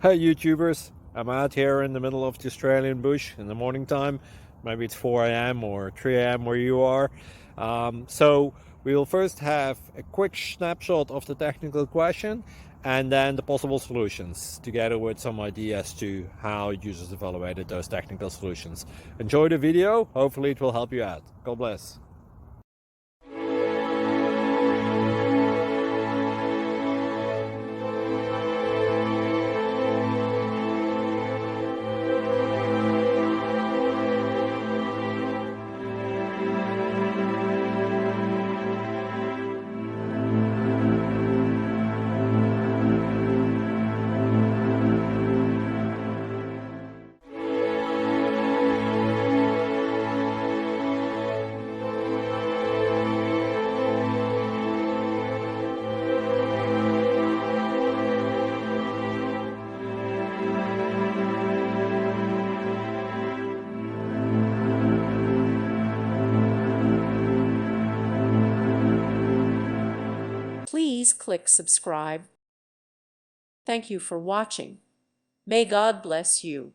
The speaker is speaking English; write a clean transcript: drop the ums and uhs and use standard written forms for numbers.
Hey YouTubers, I'm out here in the middle of the Australian bush in the morning time. Maybe it's 4 a.m. or 3 a.m. where you are. So we'll first have a quick snapshot of the technical question and then the possible solutions, together with some ideas to how users evaluated those technical solutions. Enjoy the video, hopefully it will help you out. God bless. Please click subscribe. Thank you for watching. May God bless you.